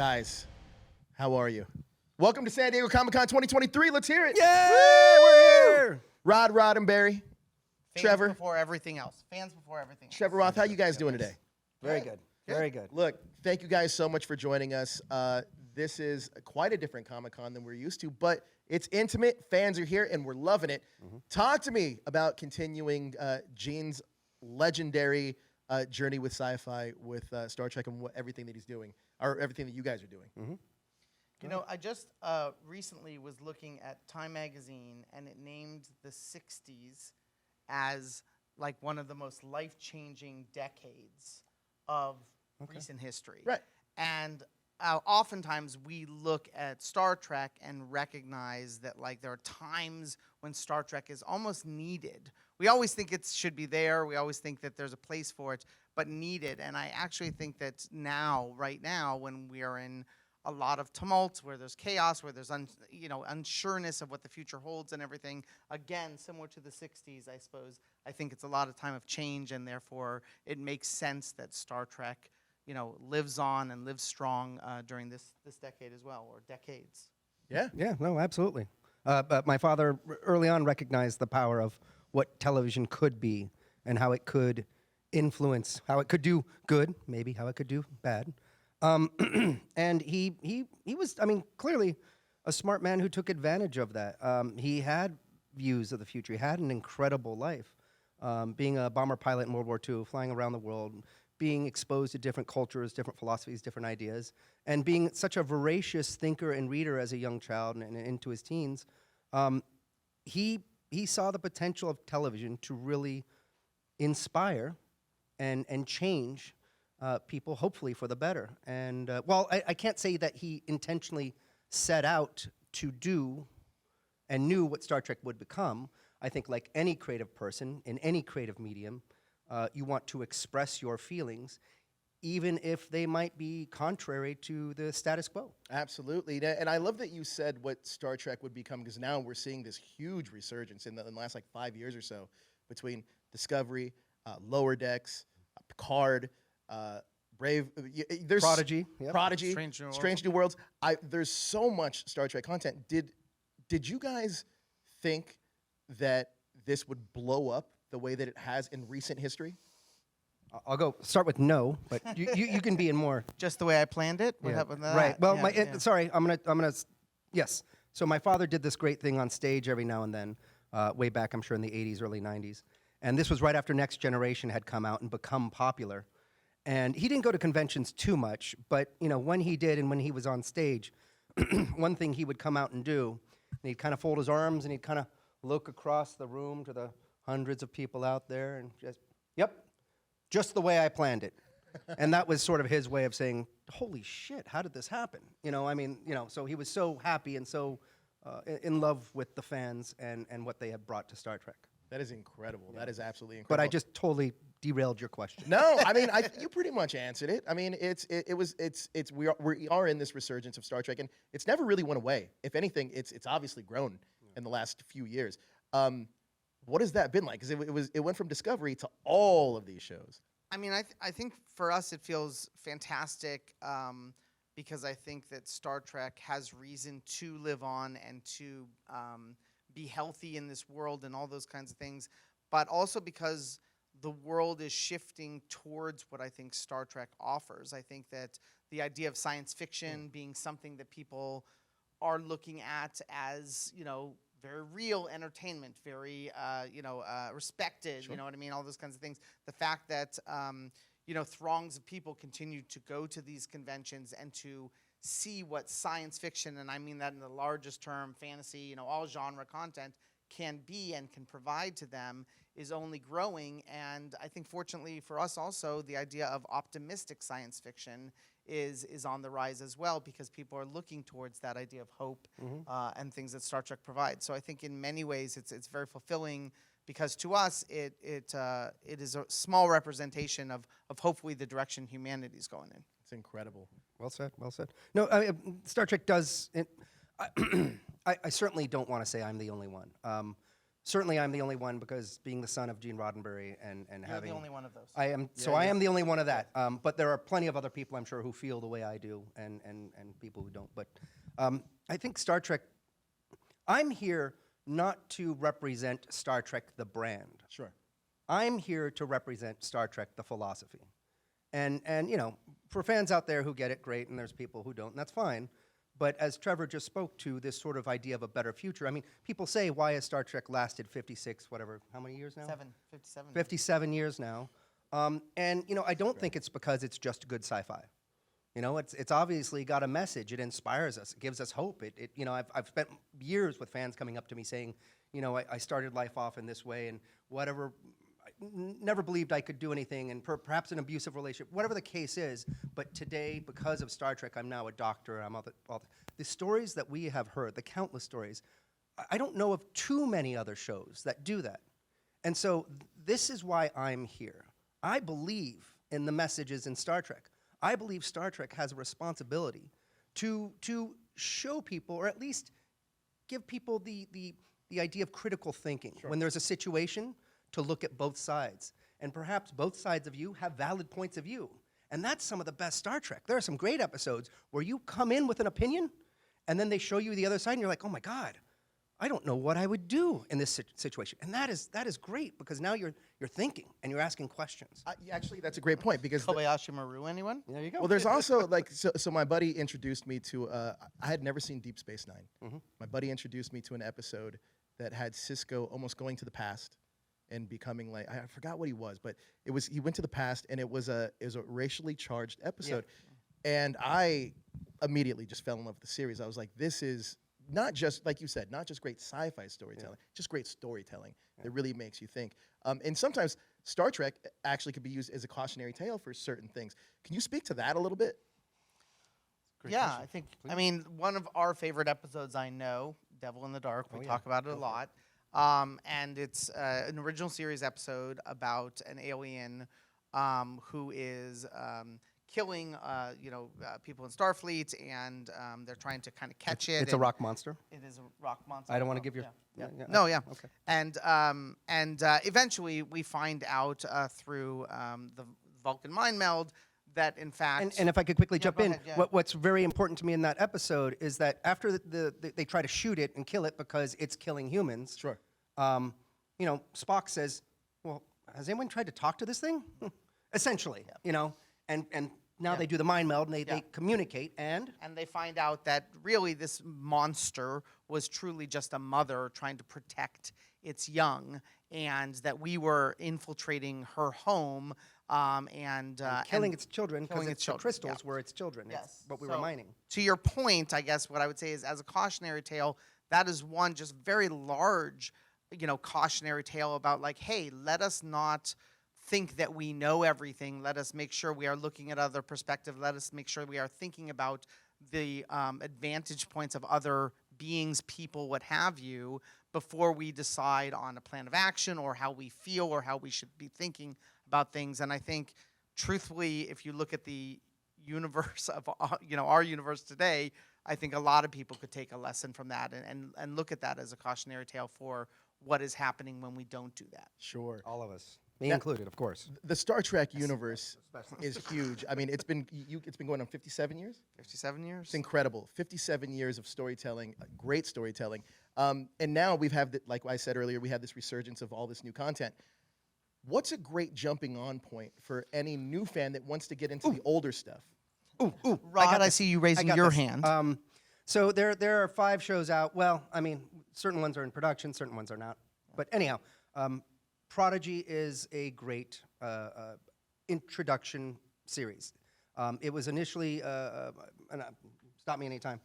Guys, how are you? Welcome to San Diego Comic-Con 2023. Let's hear it. Yay! We're here. Rod Roddenberry, Fans Trevor. before everything else. Fans before everything else. Trevor Roth, how you guys doing today? Very good. Very good. Look, thank you guys so much for joining us. This is quite a different Comic-Con than we're used to, but it's intimate. Fans are here, and we're loving it. Talk to me about continuing Gene's legendary journey with sci-fi, with Star Trek, and everything that he's doing, or everything that you guys are doing. You know, I just recently was looking at Time Magazine, and it named the 60s as like one of the most life-changing decades of recent history. Right. And oftentimes we look at Star Trek and recognize that like there are times when Star Trek is almost needed. We always think it should be there. We always think that there's a place for it, but needed. And I actually think that now, right now, when we are in a lot of tumult, where there's chaos, where there's unsureness of what the future holds and everything, again, similar to the 60s, I suppose, I think it's a lot of time of change, and therefore it makes sense that Star Trek, lives on and lives strong during this decade as well, or decades. Yeah. Yeah, no, absolutely. But my father early on recognized the power of what television could be and how it could influence, how it could do good, maybe how it could do bad. And he was, clearly a smart man who took advantage of that. He had views of the future. He had an incredible life, being a bomber pilot in World War II, flying around the world, being exposed to different cultures, different philosophies, different ideas, and being such a voracious thinker and reader as a young child and into his teens. He saw the potential of television to really inspire and change people, hopefully for the better. And while I can't say that he intentionally set out to do and knew what Star Trek would become, I think like any creative person in any creative medium, you want to express your feelings, even if they might be contrary to the status quo. Absolutely. And I love that you said what Star Trek would become, because now we're seeing this huge resurgence in the last 5 years or so between Discovery, Lower Decks, Picard, Brave, there's Prodigy. Yep. Prodigy, Strange New New Worlds. There's so much Star Trek content. Did you guys think that this would blow up the way that it has in recent history? I'll start with no, but you can be in more. Just the way I planned it? What happened to that? Right. Well, Yeah, sorry, I'm gonna. Yes. So my father did this great thing on stage every now and then, way back, I'm sure in the '80s, early '90s, and this was right after Next Generation had come out and become popular. And he didn't go to conventions too much, but when he did and when he was on stage, one thing he would come out and do, and he'd kind of fold his arms and he'd kind of look across the room to the hundreds of people out there and just the way I planned it. And that was sort of his way of saying, holy shit, how did this happen? So he was so happy and so in love with the fans and what they had brought to Star Trek. That is incredible. Yeah. That is absolutely incredible. But I just totally derailed your question. No, you pretty much answered it. We are in this resurgence of Star Trek, and it's never really went away. If anything, it's obviously grown in the last few years. What has that been like? Because it went from Discovery to all of these shows. I think for us it feels fantastic because I think that Star Trek has reason to live on and to be healthy in this world and all those kinds of things, but also because the world is shifting towards what I think Star Trek offers. I think that the idea of science fiction being something that people are looking at as, very real entertainment, very, respected, Sure. You know what I mean? All those kinds of things. The fact that, throngs of people continue to go to these conventions and to see what science fiction, and I mean that in the largest term, fantasy, all genre content can be and can provide to them is only growing. And I think fortunately for us also, the idea of optimistic science fiction is on the rise as well, because people are looking towards that idea of hope and things that Star Trek provides. So I think in many ways it's very fulfilling, because to us it is a small representation of hopefully the direction humanity is going in. It's incredible. Well said, well said. No, Star Trek does. I certainly don't want to say I'm the only one. Certainly, I'm the only one because being the son of Gene Roddenberry and You're having the only one of those. I am I am the only one of that. But there are plenty of other people I'm sure who feel the way I do, and people who don't. But I think Star Trek. I'm here not to represent Star Trek the brand. Sure. I'm here to represent Star Trek the philosophy, and you know, for fans out there who get it, great, and there's people who don't, and that's fine. But as Trevor just spoke to, this sort of idea of a better future. I mean, people say, why has Star Trek lasted 56, whatever, how many years now? 57. 57 years now. And, you know, I don't think it's because it's just good sci-fi. You know, it's obviously got a message. It inspires us. It gives us hope. You know, I've spent years with fans coming up to me saying, you know, I started life off in this way and whatever. Never believed I could do anything, and perhaps an abusive relationship, whatever the case is. But today, because of Star Trek, I'm now a doctor. I'm the stories that we have heard, the countless stories. I don't know of too many other shows that do that. And so this is why I'm here. I believe in the messages in Star Trek. I believe Star Trek has a responsibility to show people, or at least give people the idea of critical thinking. When there's a situation, to look at both sides. And perhaps both sides of you have valid points of view. And that's some of the best Star Trek. There are some great episodes where you come in with an opinion, and then they show you the other side, and you're like, oh my God, I don't know what I would do in this situation. And that is great, because now you're thinking, and you're asking questions. Actually, that's a great point, because Kobayashi Maru, anyone? There you go. well, there's also like so my buddy introduced me to I had never seen Deep Space Nine. Mm-hmm. My buddy introduced me to an episode that had Cisco almost going to the past and becoming like, I forgot what he was, but he went to the past, and it was a racially charged episode. Yeah. And I immediately just fell in love with the series. I was like, this is not just, like you said, not just great sci-fi storytelling, just great storytelling that really makes you think. And sometimes Star Trek actually could be used as a cautionary tale for certain things. Can you speak to that a little bit? Yeah, I think, I mean, one of our favorite episodes, I know, Devil in the Dark, we talk about it a lot. And it's an original series episode about an alien who is killing, people in Starfleet, and they're trying to kind of catch it. It's a rock monster. It is a rock monster. I don't want to give you. Okay. And eventually we find out through the Vulcan mind meld that in fact. And if I could quickly jump in, ahead, what's very important to me in that episode is that after they try to shoot it and kill it because it's killing humans. Sure. You know, Spock says, "Well, has anyone tried to talk to this thing?" Essentially, you know, and now they do the mind meld and they communicate and they find out that really this monster was truly just a mother trying to protect its young, and that we were infiltrating her home. And killing its children because killing its crystals were its children. Yes. It's what we were mining. To your point, I guess what I would say is, as a cautionary tale, that is one just very large, cautionary tale about like, hey, let us not think that we know everything. Let us make sure we are looking at other perspectives. Let us make sure we are thinking about the advantage points of other beings, people, what have you, before we decide on a plan of action or how we feel or how we should be thinking about things. And I think, truthfully, if you look at the universe of our universe today, I think a lot of people could take a lesson from that and look at that as a cautionary tale for what is happening when we don't do that. Sure. All of us, me included, of course. The Star Trek universe is huge. I mean, it's been going on 57 years. 57 years. It's incredible. 57 years of storytelling, great storytelling. And now like I said earlier, we have this resurgence of all this new content. What's a great jumping on point for any new fan that wants to get into the older stuff? Rod, I see you raising your hand. So there are 5 shows out. Well, I mean, certain ones are in production, certain ones are not. But anyhow, Prodigy is a great introduction series. It was initially, stop me anytime.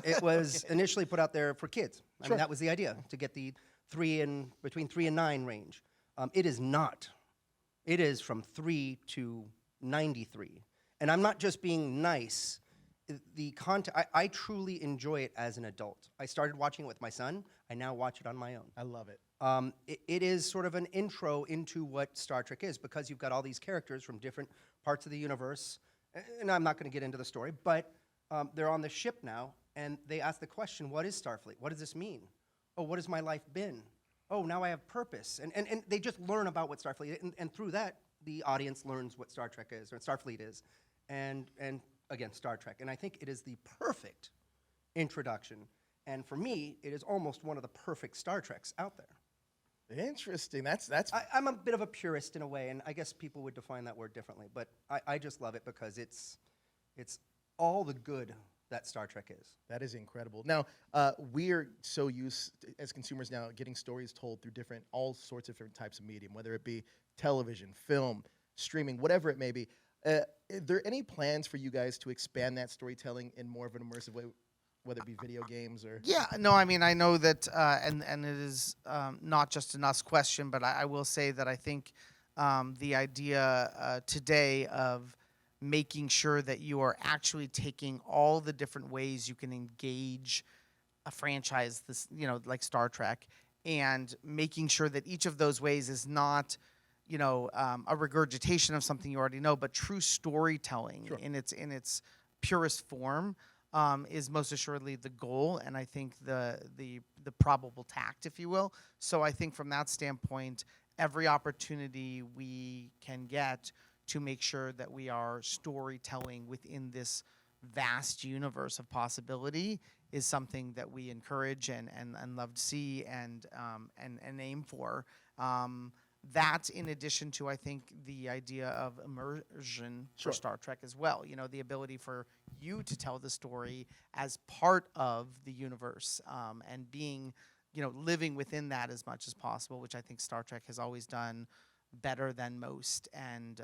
It was initially put out there for kids. I mean, that was the idea, to get the between 3 and 9 range. It is not. It is from 3 to 93. And I'm not just being nice. The content, I truly enjoy it as an adult. I started watching it with my son. I now watch it on my own. I love it. It is sort of an intro into what Star Trek is, because you've got all these characters from different parts of the universe. And I'm not going to get into the story, but they're on the ship now, and they ask the question, what is Starfleet? What does this mean? Oh, what has my life been? oh, now I have purpose. And they just learn about what Starfleet is. And through that, the audience learns what Star Trek is, or Starfleet is, and again, Star Trek. And I think it is the perfect introduction. And for me, it is almost one of the perfect Star Treks out there. Interesting. I'm a bit of a purist in a way, and I guess people would define that word differently. But I just love it because it's all the good that Star Trek is. That is incredible. Now, we're so used as consumers now getting stories told through all sorts of different types of medium, whether it be television, film, streaming, whatever it may be. Are there any plans for you guys to expand that storytelling in more of an immersive way, whether it be video games or? Yeah, no, I mean, I know that, and it is not just an us question, but I will say that I think the idea today of making sure that you are actually taking all the different ways you can engage a franchise, this, like Star Trek, and making sure that each of those ways is not, a regurgitation of something you already know, but true storytelling in its purest form is most assuredly the goal, and I think the probable tact, if you will. So I think from that standpoint, every opportunity we can get to make sure that we are storytelling within this vast universe of possibility is something that we encourage and love to see and aim for. That's in addition to, I think, the idea of immersion for Star Trek as well. The ability for you to tell the story as part of the universe and being, living within that as much as possible, which I think Star Trek has always done better than most and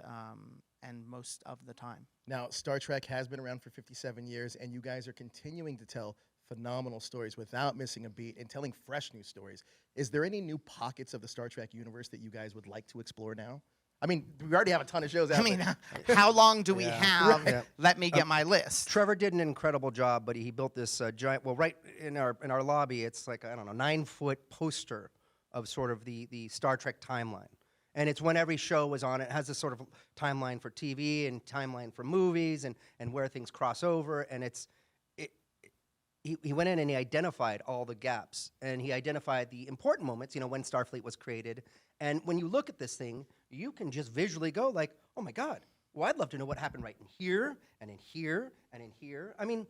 most of the time. Now, Star Trek has been around for 57 years, and you guys are continuing to tell phenomenal stories without missing a beat and telling fresh new stories. Is there any new pockets of the Star Trek universe that you guys would like to explore now? I mean, we already have a ton of shows out there. How long do we have? Right. Let me get my list. Trevor did an incredible job, but he built this giant, right in our lobby, it's like, 9-foot poster of sort of the Star Trek timeline. And it's when every show was on. It has this sort of timeline for TV and timeline for movies and where things cross over. And he went in and he identified all the gaps. And he identified the important moments, when Starfleet was created. And when you look at this thing, you can just visually go like, oh my God, well, I'd love to know what happened right in here and in here and in here. I mean,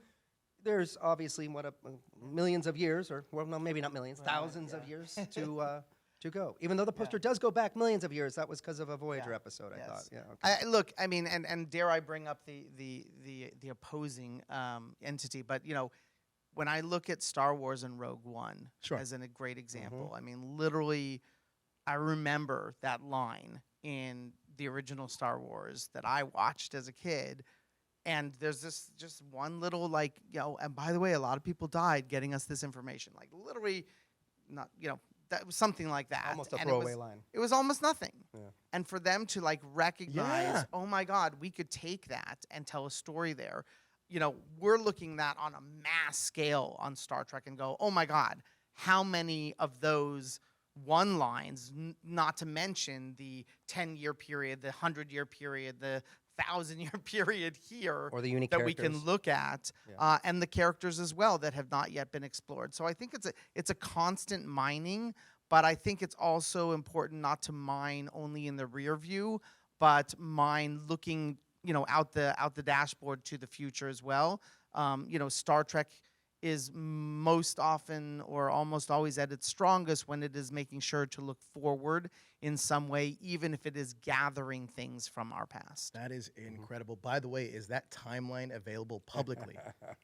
there's obviously millions of years, or well, no, maybe not millions, thousands of years to go. Even though the poster does go back millions of years, that was because of a Voyager episode, I thought. Yeah. Okay. Look, I mean, and dare I bring up the opposing entity, but when I look at Star Wars and Rogue One as a great example, I mean, literally, I remember that line in the original Star Wars that I watched as a kid. And there's this just one little and by the way, a lot of people died getting us this information. Like literally, not, that was something like that. Almost a throwaway line. It was almost nothing. Yeah. And for them to recognize, oh my God, we could take that and tell a story there. We're looking that on a mass scale on Star Trek and go, oh my God, how many of those one lines, not to mention the 10-year period, the 100-year period, the 1,000-year period here, or the unique that characters we can look at, and the characters as well that have not yet been explored. So I think it's a constant mining, but I think it's also important not to mine only in the rear view, but mine looking out the dashboard to the future as well. Star Trek is most often or almost always at its strongest when it is making sure to look forward in some way, even if it is gathering things from our past. That is incredible. By the way, is that timeline available publicly?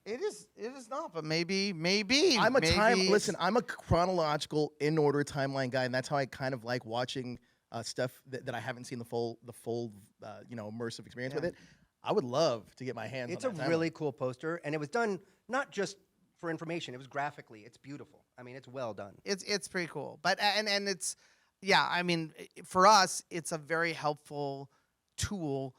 It is not, but maybe. I'm a chronological in order timeline guy, and that's how I kind of like watching stuff that I haven't seen the full immersive experience with it. I would love to get my hands on that. It's a really cool poster, and it was done not just for information. It was graphically. It's beautiful. I mean, it's well done. It's pretty cool. But and it's I mean, for us, it's a very helpful tool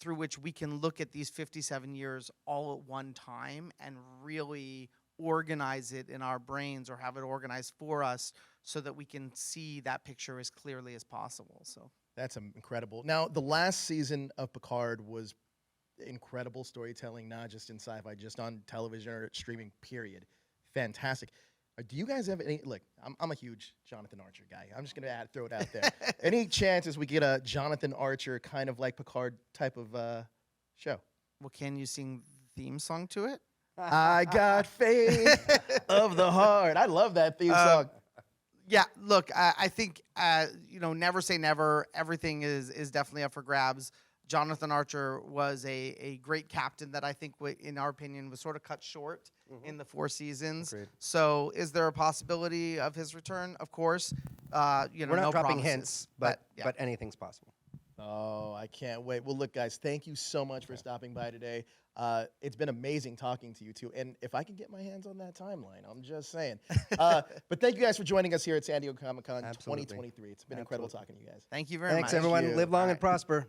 through which we can look at these 57 years all at one time and really organize it in our brains or have it organized for us so that we can see that picture as clearly as possible. So that's incredible. Now, the last season of Picard was incredible storytelling, not just in sci-fi, just on television or streaming, period. Fantastic. Do you guys have any? Look, I'm a huge Jonathan Archer guy. I'm just gonna throw it out there. Any chances we get a Jonathan Archer kind of like Picard type of show? Well, can you sing the theme song to it? I got faith of the heart. I love that theme song. Yeah, look, I think never say never. Everything is definitely up for grabs. Jonathan Archer was a great captain that I think, in our opinion, was sort of cut short in the 4 seasons. Agreed. So, is there a possibility of his return? Of course. We're not no dropping promises, hints, but anything's possible. Oh, I can't wait. Well, look, guys, thank you so much for stopping by today. It's been amazing talking to you two. And if I can get my hands on that timeline, I'm just saying. But thank you guys for joining us here at San Diego Comic-Con Absolutely. 2023. It's been incredible talking to you guys. Thank you very Thanks, much. everyone. you. Live long All and right. prosper.